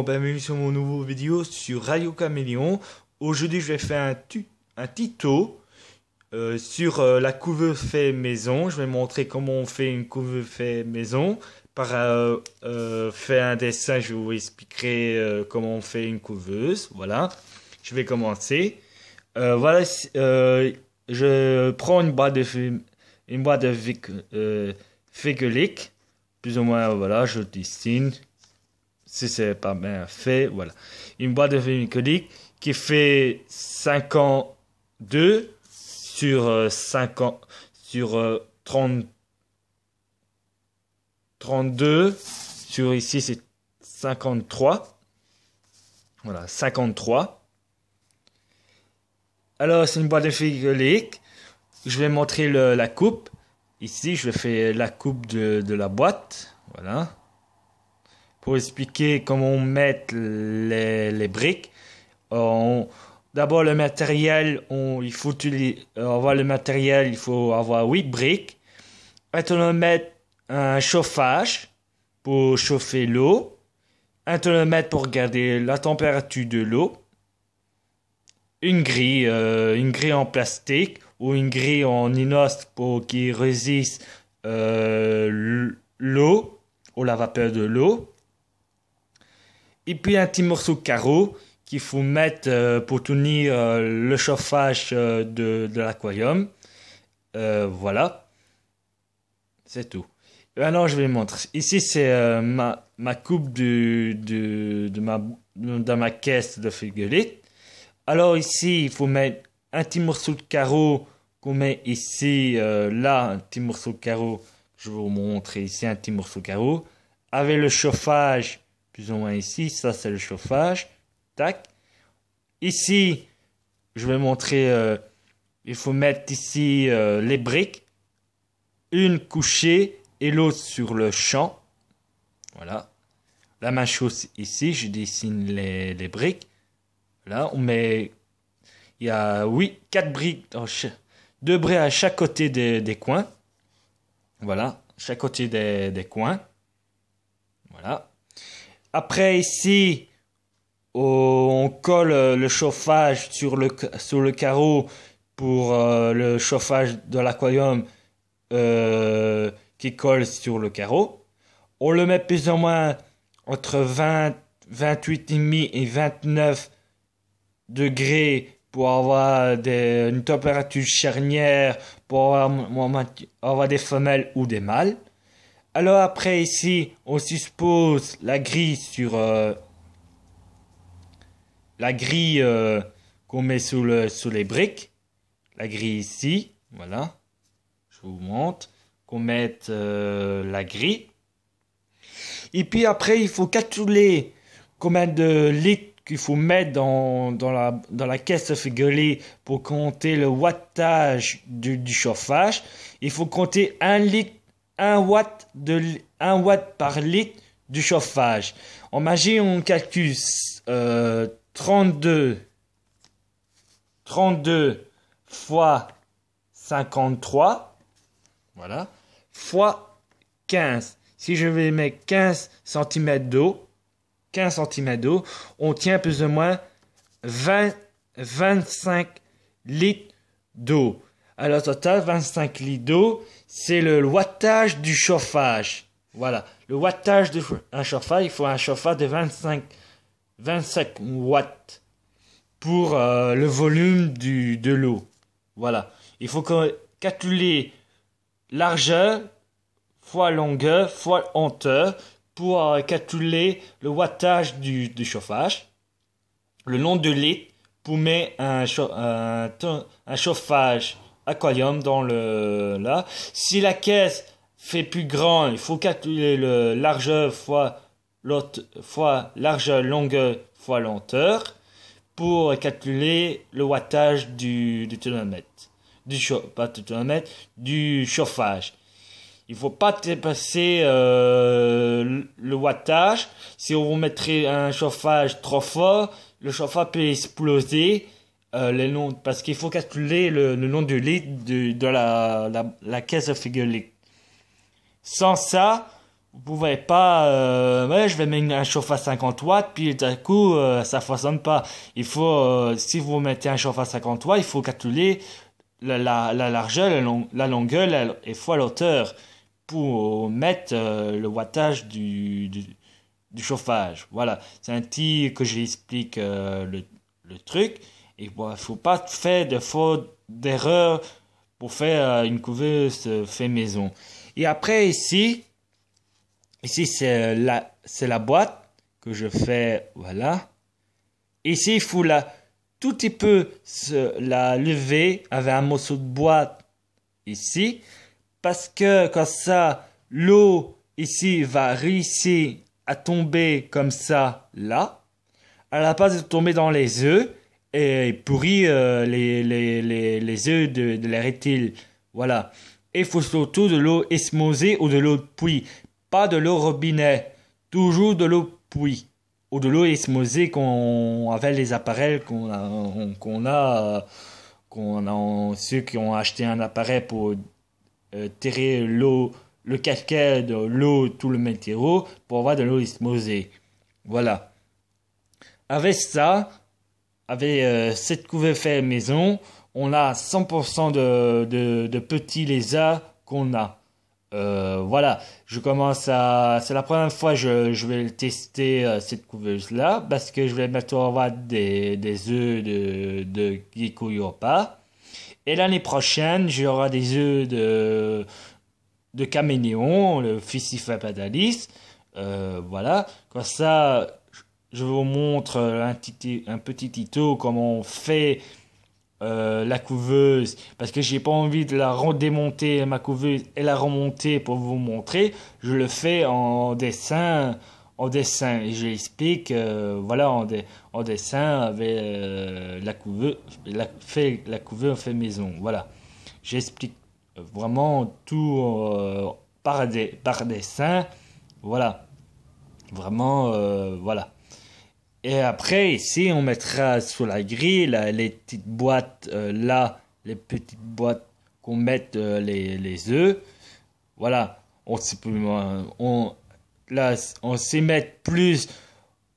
bon, bienvenue sur mon nouveau vidéo sur Radio Caméléon. Aujourd'hui, je vais faire un tuto sur la couveuse fait maison. Je vais montrer comment on fait une couveuse fait maison. Par faire un dessin, je vous expliquerai comment on fait une couveuse. Voilà, je vais commencer. Voilà, je prends une boîte de figurines, plus ou moins. Voilà, je dessine. Si c'est pas bien fait, voilà. Une boîte de figurines qui fait 52 sur 50 sur 30 32 sur ici c'est 53. Voilà, 53. Alors c'est une boîte de figurines. Je vais montrer la coupe. Ici je fais la coupe de la boîte. Voilà. Pour expliquer comment mettre les briques. D'abord le matériel, il faut avoir le matériel, il faut avoir 8 briques. Maintenant mettre un chauffage pour chauffer l'eau. Un thermomètre pour garder la température de l'eau. Une grille en plastique ou une grille en inox pour qui résiste l'eau ou la vapeur de l'eau. Et puis un petit morceau de carreau qu'il faut mettre pour tenir le chauffage de l'aquarium. Voilà. C'est tout. Maintenant, je vais montrer. Ici, c'est ma coupe dans ma caisse de figurines. Alors ici, il faut mettre un petit morceau de carreau qu'on met ici. Là, un petit morceau de carreau. Je vais vous montrer ici un petit morceau de carreau. Avec le chauffage. Plus ou moins ici, ça c'est le chauffage. Tac. Ici, je vais montrer, il faut mettre ici les briques. Une couchée et l'autre sur le champ. Voilà. La même chose ici, je dessine les briques. Là, on met, il y a 4 briques, 2 briques à chaque côté des coins. Voilà, chaque côté des coins. Voilà. Après ici, on colle le chauffage sur le carreau pour le chauffage de l'aquarium qui colle sur le carreau. On le met plus ou moins entre 28,5 et 29 degrés pour avoir une température charnière, pour avoir des femelles ou des mâles. Alors après ici, on suppose la grille sur qu'on met sous les briques. La grille ici, voilà. Je vous montre qu'on mette la grille. Et puis après, il faut calculer combien de litres qu'il faut mettre dans la caisse de figurines pour compter le wattage du chauffage. Il faut compter 1 watt par litre du chauffage. En magie, on calcule 32 fois 53, voilà, fois 15. Si je vais mettre 15 cm d'eau, on tient plus ou moins 25 litres d'eau. Alors, total, 25 litres d'eau, c'est le wattage du chauffage. Voilà, le wattage d'un chauffage, il faut un chauffage de 25 watts pour le volume de l'eau. Voilà, il faut calculer largeur fois longueur fois hauteur pour calculer le wattage du chauffage. Le nombre de litres pour mettre un chauffage aquarium dans là. Si la caisse fait plus grand, il faut calculer le largeur fois largeur, longueur fois lenteur pour calculer le wattage du thermomètre. Du chauffage. Il faut pas dépasser le wattage. Si on mettrait un chauffage trop fort, le chauffage peut exploser parce qu'il faut calculer le nombre de litres de la caisse de figurines. Sans ça, vous pouvez pas, ouais, je vais mettre un chauffe à 50 watts, puis d'un coup, ça fonctionne pas. Il faut, si vous mettez un chauffe à 50 watts, il faut calculer la largeur, la longueur et fois l'auteur pour mettre le wattage du chauffage. Voilà, c'est un petit que j'explique le truc. Et bon, faut pas faire de faute d'erreur pour faire une couveuse fait maison. Et après ici c'est la boîte que je fais, voilà. Ici il faut tout petit peu la lever avec un morceau de boîte ici, parce que comme ça l'eau ici va réussir à tomber comme ça là, à la place de tomber dans les œufs et pourrir les œufs de la reptile. Voilà. Et il faut surtout de l'eau osmosée ou de l'eau de puits, pas de l'eau robinet, toujours de l'eau puits ou de l'eau osmosée avec les appareils qu'on a ceux qui ont acheté un appareil pour terrer l'eau, le calcaire de l'eau, tout le matériau pour avoir de l'eau osmosée. Voilà. Avec ça, avec cette couverture fait maison, on a 100% de petits lézards qu'on a. Voilà, c'est la première fois que je vais tester cette couveuse là parce que je vais bientôt avoir des œufs de gecko yopa. Et l'année prochaine, j'aurai des œufs de caméléon, le Fiscifapadalis. Voilà, comme ça, je vous montre un petit tuto comment on fait la couveuse, parce que j'ai pas envie de la redémonter ma couveuse et la remonter pour vous montrer. Je le fais en dessin, et je l'explique, voilà, en dessin avec la couveuse, la couveuse fait maison. Voilà, j'explique vraiment tout par dessin. Voilà, vraiment, voilà. Et après, ici, on mettra sur la grille les petites boîtes là, les petites boîtes qu'on met les œufs. Voilà, là, on s'y met plus.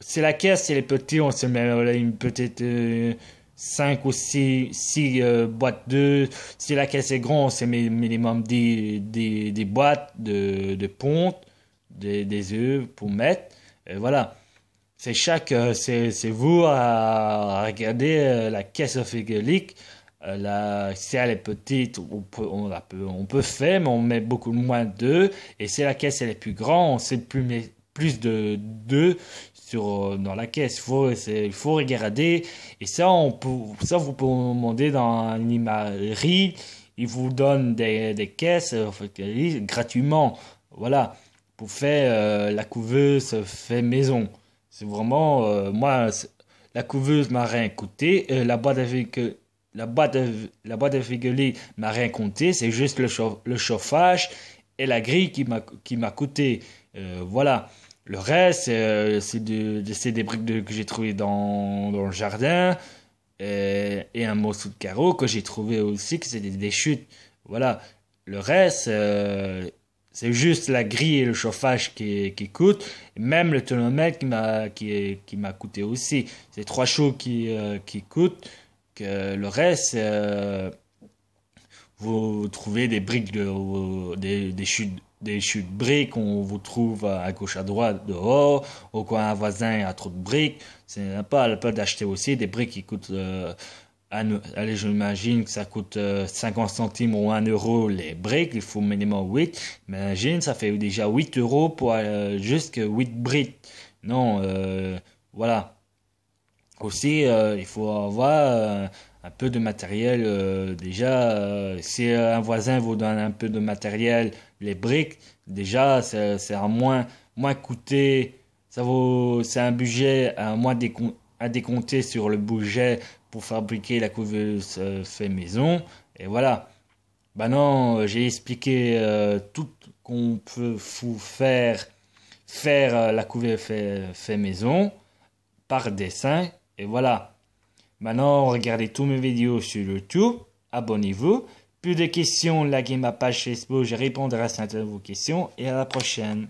C'est la caisse, c'est les petits, on se met une petite 5 ou 6 boîtes d'œufs. Si la caisse est grande, on se met minimum des boîtes de ponte, des œufs pour mettre. Et voilà. C'est vous à regarder la caisse frigorifique. Si elle est petite, on peut faire, mais on met beaucoup moins d'œufs. Et si la caisse elle est plus grande, on sait plus d'œufs dans la caisse. Il faut regarder. Et ça, vous pouvez demander dans l'animerie. Ils vous donnent des caisses gratuitement. Voilà. Pour faire la couveuse fait maison. C'est vraiment, la couveuse m'a rien coûté, la boîte à frigolit m'a rien coûté, c'est juste le chauffage et la grille qui m'a coûté. Voilà. Le reste, c'est des briques que j'ai trouvé dans le jardin et un morceau de carreau que j'ai trouvé aussi, que c'était des chutes. Voilà. Le reste, c'est juste la grille et le chauffage qui coûtent. Même le tournemètre qui m'a coûté aussi. C'est 3 choses qui coûtent. Que le reste, vous trouvez des briques, des chutes briques. On vous trouve à gauche à droite dehors. Au coin un voisin a trop de briques. C'est pas la peine d'acheter aussi des briques qui coûtent... allez, j'imagine que ça coûte 50 centimes ou 1 euro les briques, il faut minimum 8. Imagine, ça fait déjà 8 euros pour juste 8 briques. Non, voilà. Aussi, il faut avoir un peu de matériel. Déjà, si un voisin vous donne un peu de matériel, les briques, déjà, c'est à moins coûter. C'est un budget à moins à décompter sur le budget pour fabriquer la couveuse fait maison. Et voilà. Maintenant, j'ai expliqué tout qu'on peut faire la couveuse fait maison par dessin. Et voilà. Maintenant, regardez tous mes vidéos sur YouTube. Abonnez-vous. Plus de questions, likez ma page Facebook. Je répondrai à certaines de vos questions. Et à la prochaine.